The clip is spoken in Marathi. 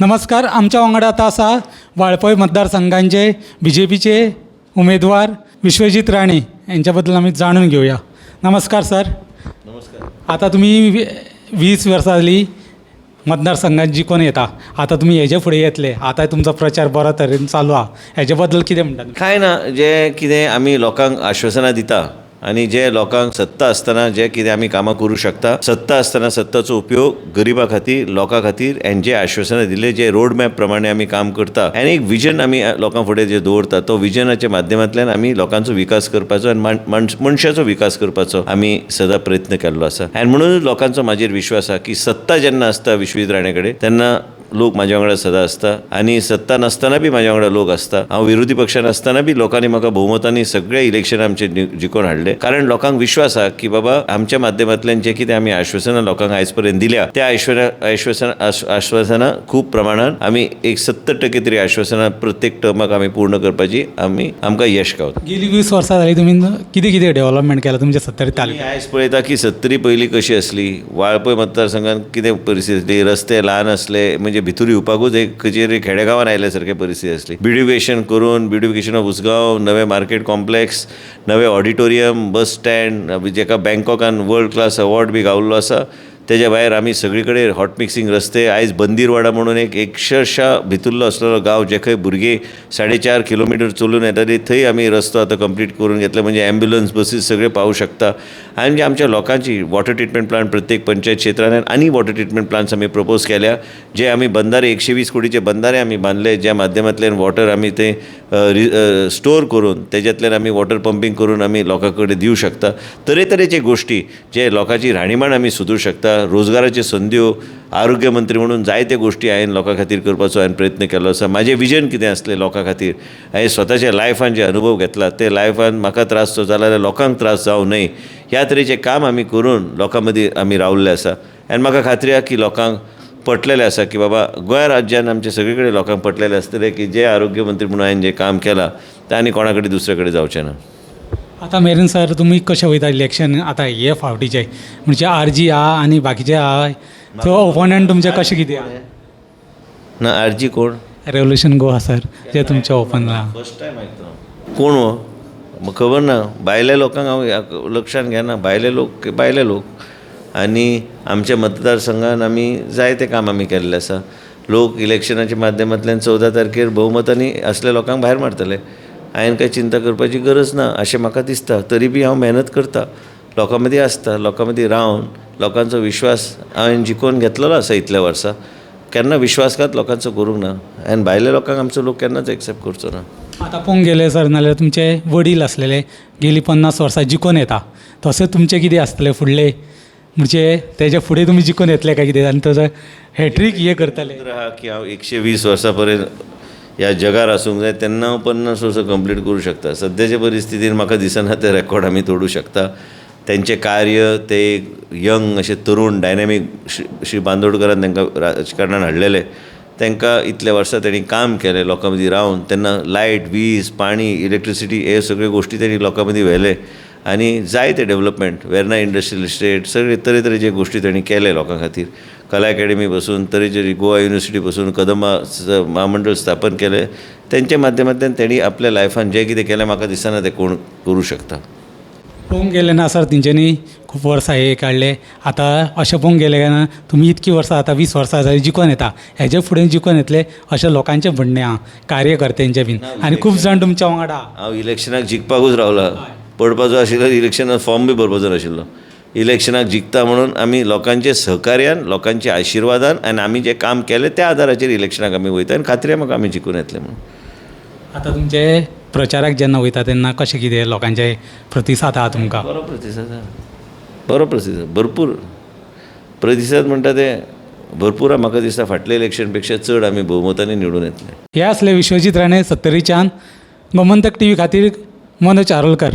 नमस्कार. आमच्या वांगडा आता असा वाळपय मतदारसंघांचे BJPचे उमेदवार विश्वजित राणे यांच्याबद्दल आम्ही जाणून घेऊया. नमस्कार सर. नमस्कार. आता तुम्ही 20 वर्सां जाली मतदारसंघात जिखून येता. आता तुम्ही हेजे फुडें येतले. आता तुमचो प्रचार बरो तरेन चालू आहा. हेजे बद्दल कितें म्हणटात? काय ना, जे कितें आमी लोकांक आश्वासनां दिता आनी जे लोकांक सत्ता आसतना जे कितें आमी कामां करूं शकता, सत्ता आसतना सत्ताचो उपयोग गरिबा खातीर, लोकां खातीर आनी जे आश्वासनां दिले, जे रोड मॅप प्रमाणे आमी काम करता आनी एक विजन आमी लोकां फुडें जे दवरता, तो विजनाच्या माध्यमांतल्यान आमी लोकांचो विकास करपाचो आनी मनशाचो विकास करपाचो आमी सदां प्रयत्न केल्लो आसा. आनी म्हणून लोकांचो म्हाजेर विश्वास आसा की सत्ता जेन्ना आसता विश्वजित राणे कडेन तेन्ना लोक म्हाज्या वांगडा सदां आसता आनी सत्ता नासतना बी म्हाज्या वांगडा लोक आसता. हांव विरोधी पक्षान आसतना बी लोकांनी म्हाका भोवमतांनी सगळे इलेक्शन आमचे जिखून हाडले. कारण लोकांक विश्वास आसा की बाबा आमच्या माध्यमांतल्यान जे कितें आमी आश्वासनां लोकांक आयज पर्यंत दिल्या त्या आश्वासनां खूब प्रमाणान आमी एक 70% तरी आश्वासनां प्रत्येक टर्माक आमी पूर्ण करपाची आमकां यश गावता. गेली 20 वर्सां जाली तुमी कितें कितें डेव्हलपमेंट केलां तुमच्या 70 तालुक्यात? आयज पळयता की 70 पयलीं कशी आसली, वाळपय मतदारसंघात कितें परिस्थिती आसली, रस्ते ल्हान आसले, म्हणजे भितर येवपाकूच एक खंयचे खेडेगांवान आयल्या सारकी परिस्थिती आसली. ब्युटिफिकेशन ऑफ उसगांव, नवे मार्केट कॉम्प्लेक्स, नवे ऑडिटोरियम, बस स्टँड, जेका बँकॉकान वर्ल्ड क्लास अवॉर्ड बी गावल्लो आसा. तेज्या भायर आमी सगळी कडेन हॉट मिक्सिंग रस्ते. आयज बंदीरवाडा म्हणून एक अक्षरशः भितुरलो असलेलो गांव जे खंय भुरगे 4.5 किलोमिटर चलून येताले, थंय आमी रस्तो आतां कंप्लीट करून घेतला. म्हणजे ॲम्ब्युलन्स बसीस सगळे पावूं शकता. आनी जे आमच्या लोकांची वॉटर ट्रिटमेंट प्लांट प्रत्येक पंचायत क्षेत्रांत आनी वॉटर ट्रिटमेंट प्लांट्स आमी प्रपोज केल्या. जे आमी बंधारे 120 कोटीचे बंधारे आमी बांदले, ज्या माध्यमांतल्यान वॉटर आमी ते स्टोर करून तेज्यांतल्यान आमी वॉटर पंपींग करून आमी लोकां कडेन दिवं शकता. तरेतरेचे गोश्टी जे लोकांची राहणीमान आमी सुदरूंक शकता. रोजगाराच्यो संद्यो, आरोग्य मंत्री म्हणून जायते गोश्टी हांवें लोकां खातीर करपाचो हांवें प्रयत्न केलो आसा. म्हाजें विजन कितें आसलें लोकां खातीर, हांवें स्वताच्या लायफान जे अनुभव घेतला ते लायफान म्हाका त्रास जालो जाल्यार लोकांक त्रास जावं न्हय ह्या तरेचें काम आमी करून लोकां मदीं आमी रावल्ले आसा. आनी म्हाका खात्री आसा की लोकांक पटलेलें आसा की बाबा गोंय राज्यान आमचे सगळे कडेन लोकांक पटलेलें आसतलें की जे आरोग्य मंत्री म्हणून हांवें जें काम केलां तें आनी कोणा कडेन दुसरे कडेन जावचें ना. आता मेरेन सर तुमी कशें वयता इलेक्शन आतां हे फावटीचे म्हणजे RG आहा आनी बाकीचे आहा, सो ओपोनंट तुमचे कशें कितें आहा? ना RG कोण? रेवल्युशन गोवा सर जे तुमचे ओपन आहा. फर्स्ट टायम आयकता. कोण हो? म्हाका खबर ना. भायल्या लोकांक हांव लक्षांत घेना. भायले लोक आनी आमच्या मतदारसंघान आमी जायते काम आमी केल्लें आसा. लोक इलेक्शनाच्या माध्यमांतल्यान 14 तारखेर भोवमतांनी असल्या लोकांक भायर मारतले. हांवें कांय चिंता करपाची गरज ना अशें म्हाका दिसता. तरी बी हांव मेहनत करता, लोकां मदीं आसता, लोकां मदीं रावन लोकांचो विश्वास हांवें जिखून घेतलेलो आसा इतल्या वर्सां. केन्ना विश्वासघात लोकांचो करूंक ना आनी भायल्या लोकांक आमचो लोक केन्नाच एक्सेप्ट करचो ना. आतां पळोवंक गेले सर नाल्यार तुमचे वडील आसलेले गेली 50 वर्सां जिखून येता, तशें तुमचें कितें आसतलें फुडलें म्हणजे तेजे फुडें तुमी जिखून येतले काय कितें आनी ताजो हॅट्रीक हे करतले? आहा की हांव 120 वर्सां पर्यंत ह्या जगार आसूंक जाय तेन्ना हांव 50 वर्सां कंप्लीट करूं शकता. सद्याच्या परिस्थितीन म्हाका दिसना ते रेकॉर्ड आमी तोडूं शकता. तेंचें कार्य ते यंग अशे तरूण डायनॅमीक श्री बांदोडकरान तांकां राजकारणान हाडलेले. तांकां इतल्या वर्सां तेणी काम केलें लोकां मदीं रावन. तेन्ना लायट, वीज, पाणी, इलेक्ट्रिसिटी हे सगळ्यो गोश्टी तेणी लोकां मदीं व्हेले आनी जायते डेव्हलपमेंट, वेर्ना इंडस्ट्रियल इस्टेट, सगळे तरेतरेचे गोश्टी तेणी केले लोकां खातीर. कला अकॅडमी पासून तरेचे गोवा युनिवर्सिटी पासून कदंबा महामंडळ स्थापन केलें. तेंच्या माध्यमांतल्यान तेणी आपल्या लायफान जें कितें केलें म्हाका दिसना तें कोण करूं शकता. पळोवंक गेलें ना सर तेंच्यांनी खूब वर्सां हे काडले. आतां अशें पळोवंक गेलें काय ना तुमी इतकी वर्सां आतां 20 वर्सां जाली जिखून येता, हेजे फुडें जिखून येतले अशें लोकांचें म्हणणें आहा कार्यकर्त्यांचें बीन आनी खूब जाण तुमच्या वांगडा. हांव इलेक्शनाक जिखपाकूच रावला. पडपाचो आशिल्लो इलेक्शनाक फॉर्म बी भरपाचो नाशिल्लो. इलेक्शनाक जिखता म्हणून आमी लोकांचे सहकार्यान, लोकांच्या आशिर्वादान आनी आमी जें काम केलें त्या आदाराचेर इलेक्शनाक आमी वयता आनी खात्री म्हाका आमी जिखून येतले म्हणून. आतां तुमचे प्रचाराक जेन्ना वयता तेन्ना कशें कितें लोकांचे प्रतिसाद आहा तुमकां? बरो प्रतिसाद भरपूर प्रतिसाद म्हणटा ते भरपूर म्हाका दिसता फाटल्या इलेक्शन पेक्षा चड आमी भोवमतांनी निवडून येतले. हे असले विश्वजित राणे 70च्यान गोमंतक TV खातीर मनोज आरोलकर.